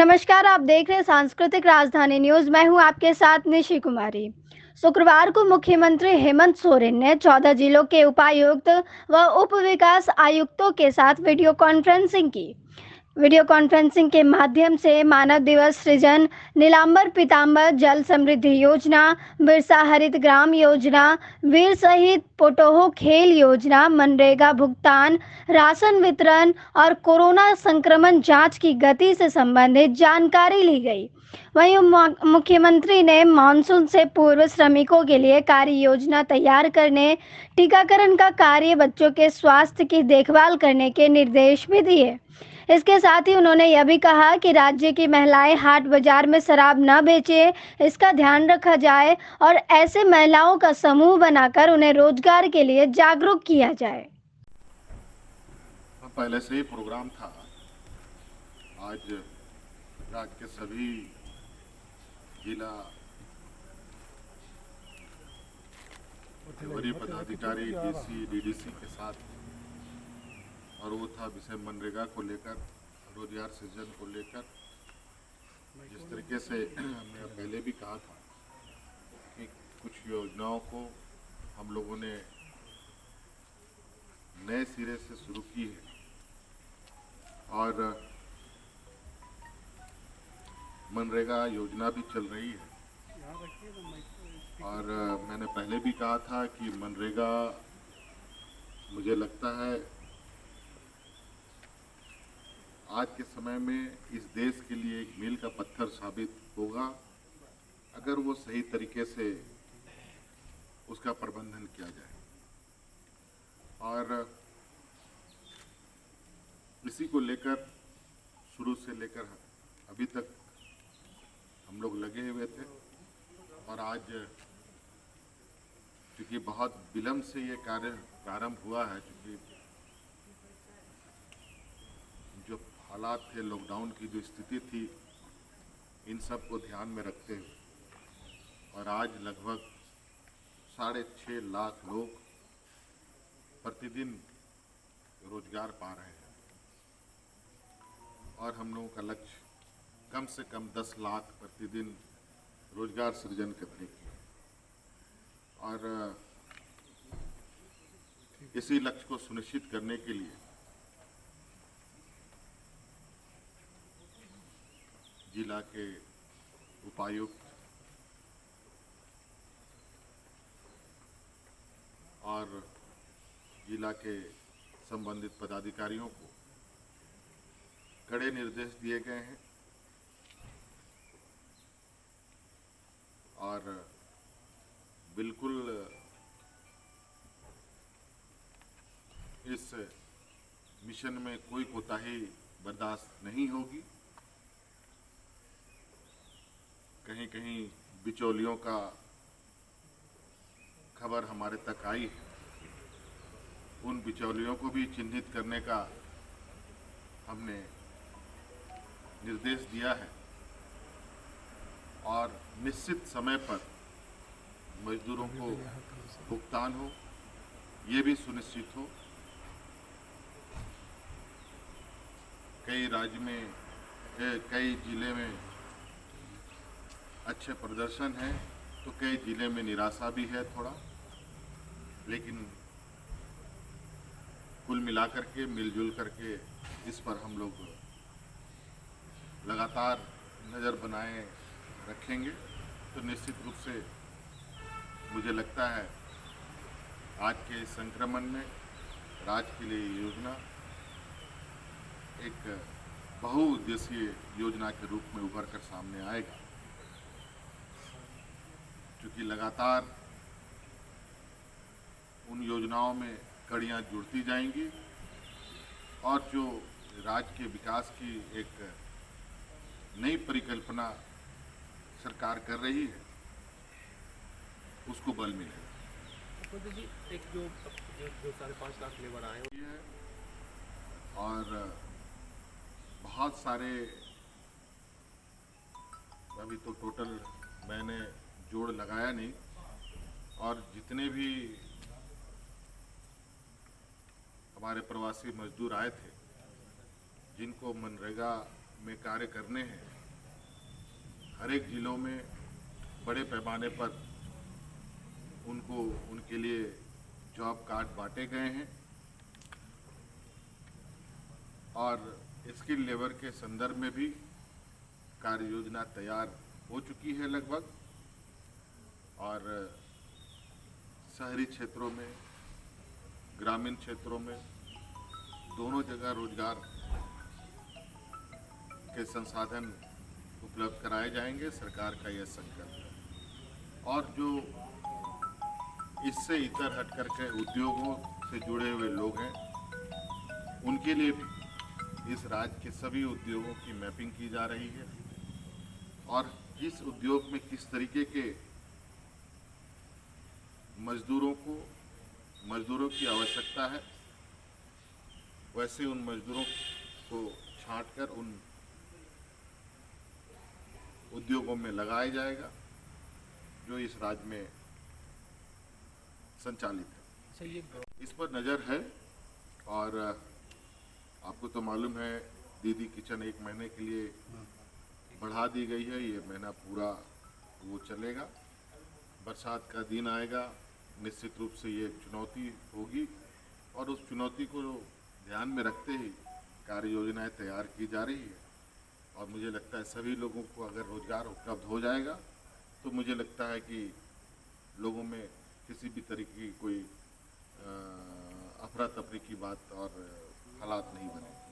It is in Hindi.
नमस्कार, आप देख रहे हैं सांस्कृतिक राजधानी न्यूज। मैं हूं आपके साथ निशि कुमारी। शुक्रवार को मुख्यमंत्री हेमंत सोरेन ने 14 जिलों के उपायुक्त व उप विकास आयुक्तों के साथ वीडियो कॉन्फ्रेंसिंग के माध्यम से मानव दिवस सृजन, नीलांबर पीतांबर जल समृद्धि योजना, बिरसा हरित ग्राम योजना, वीर शहीद पोटोहो खेल योजना, मनरेगा भुगतान, राशन वितरण और कोरोना संक्रमण जांच की गति से संबंधित जानकारी ली गई। वहीं मुख्यमंत्री ने मानसून से पूर्व श्रमिकों के लिए कार्य योजना तैयार करने, टीकाकरण का कार्य, बच्चों के स्वास्थ्य की देखभाल करने के निर्देश भी दिए। इसके साथ ही उन्होंने यह भी कहा कि राज्य की महिलाएं हाट बाजार में शराब न बेचे, इसका ध्यान रखा जाए और ऐसे महिलाओं का समूह बनाकर उन्हें रोजगार के लिए जागरूक किया जाए। पहले से ही प्रोग्राम था। आज राज्य के सभी जिला वरीय पदाधिकारी, डीसी, डीडीसी के साथ, और वो था विषय मनरेगा को लेकर, रोजगार सृजन को लेकर। जिस तरीके से हमने पहले भी कहा था कि कुछ योजनाओं को हम लोगों ने नए सिरे से शुरू की है और मनरेगा योजना भी चल रही है। और मैंने पहले भी कहा था कि मनरेगा मुझे लगता है आज के समय में इस देश के लिए एक मील का पत्थर साबित होगा, अगर वो सही तरीके से उसका प्रबंधन किया जाए। और इसी को लेकर शुरू से लेकर अभी तक हम लोग लगे हुए थे। और आज क्योंकि बहुत विलम्ब से ये कार्य प्रारंभ हुआ है, क्योंकि जो हालात थे, लॉकडाउन की जो स्थिति थी, इन सब को ध्यान में रखते हुए, और आज लगभग 6.5 लाख लोग प्रतिदिन रोजगार पा रहे हैं और हम लोगों का लक्ष्य कम से कम 10 लाख प्रतिदिन रोजगार सृजन करने की। और इसी लक्ष्य को सुनिश्चित करने के लिए जिला के उपायुक्त और जिला के संबंधित पदाधिकारियों को कड़े निर्देश दिए गए हैं और बिल्कुल इस मिशन में कोई कोताही बर्दाश्त नहीं होगी। कहीं कहीं बिचौलियों का खबर हमारे तक आई है, उन बिचौलियों को भी चिन्हित करने का हमने निर्देश दिया है और निश्चित समय पर मजदूरों को भुगतान हो, ये भी सुनिश्चित हो। कई राज्य में, कई जिले में अच्छे प्रदर्शन है, तो कई जिले में निराशा भी है थोड़ा, लेकिन कुल मिलाकर के, मिलजुल करके इस पर हम लोग लगातार नज़र बनाए रखेंगे। तो निश्चित रूप से मुझे लगता है आज के संक्रमण में राज्य के लिए योजना एक बहुउद्देशीय योजना के रूप में उभर कर सामने आएगा, क्योंकि लगातार उन योजनाओं में कड़ियाँ जुड़ती जाएंगी और जो राज्य के विकास की एक नई परिकल्पना सरकार कर रही है, उसको बल मिलेगा। तो जी एक जो 5.5 लाख लेबर आए हैं और बहुत सारे, अभी तो टोटल मैंने जोड़ लगाया नहीं, और जितने भी हमारे प्रवासी मजदूर आए थे जिनको मनरेगा में कार्य करने हैं, हर एक ज़िलों में बड़े पैमाने पर उनके लिए जॉब कार्ड बांटे गए हैं और स्किल लेबर के संदर्भ में भी कार्य योजना तैयार हो चुकी है लगभग। और शहरी क्षेत्रों में, ग्रामीण क्षेत्रों में दोनों जगह रोजगार के संसाधन उपलब्ध कराए जाएंगे। सरकार का यह संकल्प है। और जो इससे इतर हट करके उद्योगों से जुड़े हुए लोग हैं, उनके लिए भी इस राज्य के सभी उद्योगों की मैपिंग की जा रही है और किस उद्योग में किस तरीके के मजदूरों की आवश्यकता है, वैसे उन मजदूरों को छांटकर उन उद्योगों में लगाया जाएगा जो इस राज्य में संचालित है। सर, ये इस पर नज़र है और आपको तो मालूम है दीदी किचन 1 महीने के लिए बढ़ा दी गई है। ये महीना पूरा वो चलेगा। बरसात का दिन आएगा, निश्चित रूप से ये चुनौती होगी और उस चुनौती को ध्यान में रखते ही कार्य योजनाएं तैयार की जा रही है। और मुझे लगता है सभी लोगों को अगर रोज़गार उपलब्ध हो जाएगा तो मुझे लगता है कि लोगों में किसी भी तरीके की कोई अफरा तफरी की बात और हालात नहीं बनेंगे।